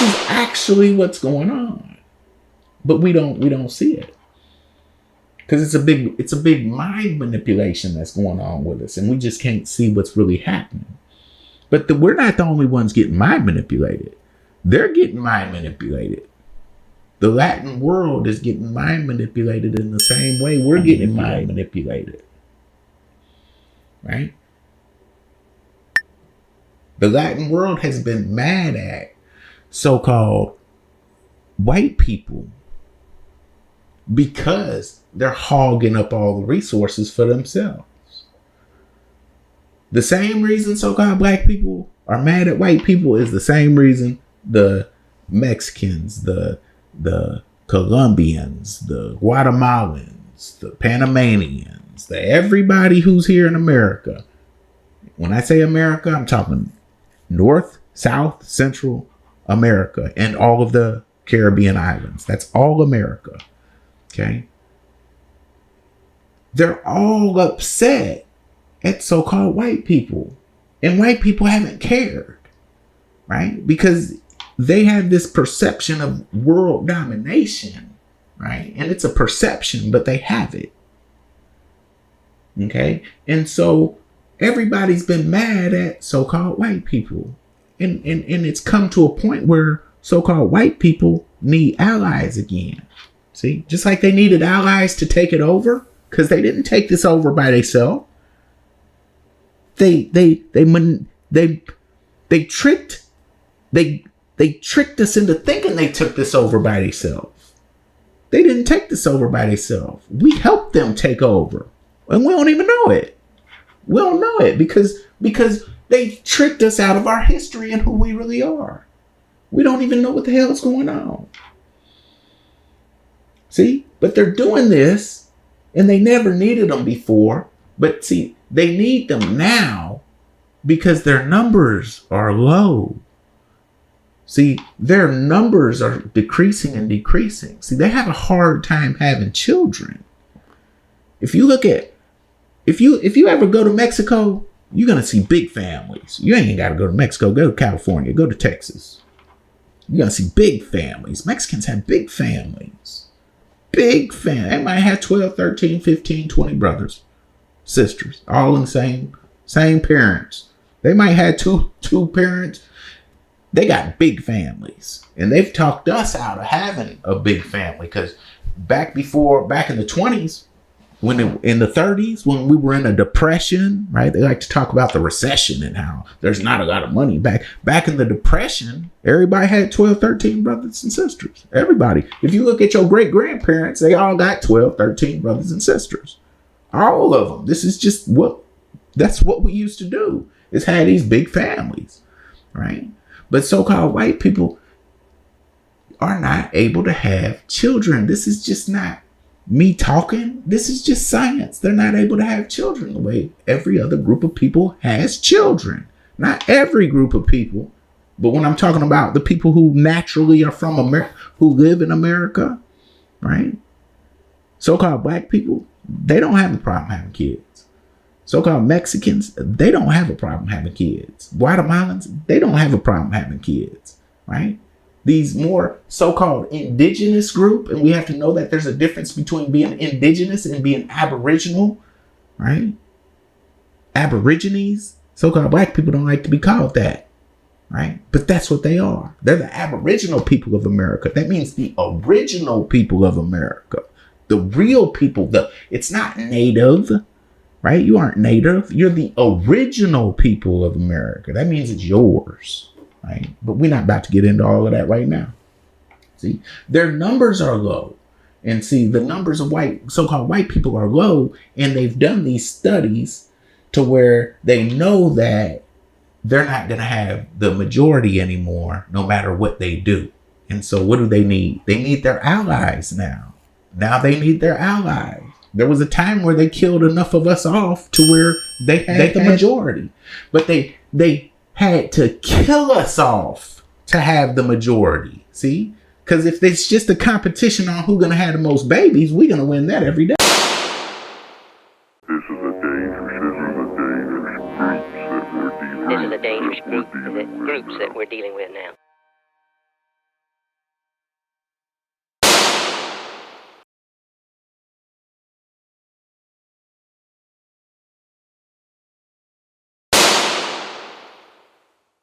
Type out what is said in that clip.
is actually what's going on. But we don't see it. Because it's a big mind manipulation that's going on with us, and we just can't see what's really happening. But we're not the only ones getting mind manipulated. They're getting mind manipulated. The Latin world is getting mind manipulated in the same way we're getting mind manipulated. Right? The Latin world has been mad at so-called white people because they're hogging up all the resources for themselves. The same reason so-called black people are mad at white people is the same reason the Mexicans, the Colombians, the Guatemalans, the Panamanians, everybody who's here in America. When I say America, I'm talking North, South, Central America, and all of the Caribbean islands. That's all America. Okay? They're all upset at so-called white people. And white people haven't cared. Right? Because they have this perception of world domination. Right? And it's a perception, but they have it. Okay? And so everybody's been mad at so-called white people. And it's come to a point where so-called white people need allies again. See? Just like they needed allies to take it over. Because they didn't take this over by themselves. They tricked us into thinking they took this over by themselves. They didn't take this over by themselves. We helped them take over. And we don't even know it. We don't know it because they tricked us out of our history and who we really are. We don't even know what the hell is going on. See? But they're doing this. And they never needed them before. But see, they need them now because their numbers are low. See, their numbers are decreasing and decreasing. See, they have a hard time having children. If you look at, if you ever go to Mexico, you're going to see big families. You ain't got to go to Mexico. Go to California. Go to Texas. You're going to see big families. Mexicans have big families. Big fan. They might have 12, 13, 15, 20 brothers, sisters, all in the same parents. They might have two parents. They got big families. And they've talked us out of having a big family. Because back in the 20s, in the 30s, when we were in a depression, right? They like to talk about the recession and how there's not a lot of money back in the depression. Everybody had 12, 13 brothers and sisters. Everybody. If you look at your great grandparents, they all got 12, 13 brothers and sisters. All of them. This is just that's what we used to do, is have these big families, right? But so-called white people are not able to have children. This is just not me talking. This is just science. They're not able to have children the way every other group of people has children. Not every group of people, but when I'm talking about the people who naturally are from America, who live in America, right? So-called black people, they don't have a problem having kids. So-called Mexicans, they don't have a problem having kids. Guatemalans, they don't have a problem having kids, right? These more so-called indigenous group, and we have to know that there's a difference between being indigenous and being aboriginal, right? Aborigines, so-called black people don't like to be called that, right? But that's what they are. They're the aboriginal people of America. That means the original people of America, the real people. It's not native, right? You aren't native. You're the original people of America. That means it's yours. Right? But we're not about to get into all of that right now. See, their numbers are low. And see, the numbers of so-called white people are low. And they've done these studies to where they know that they're not going to have the majority anymore, no matter what they do. And so what do they need? They need their allies now. Now they need their allies. There was a time where they killed enough of us off to where they had the majority. But they had to kill us off to have the majority. See? Because if it's just a competition on who's going to have the most babies, we're going to win that every day. This is a dangerous groups that we're dealing with now.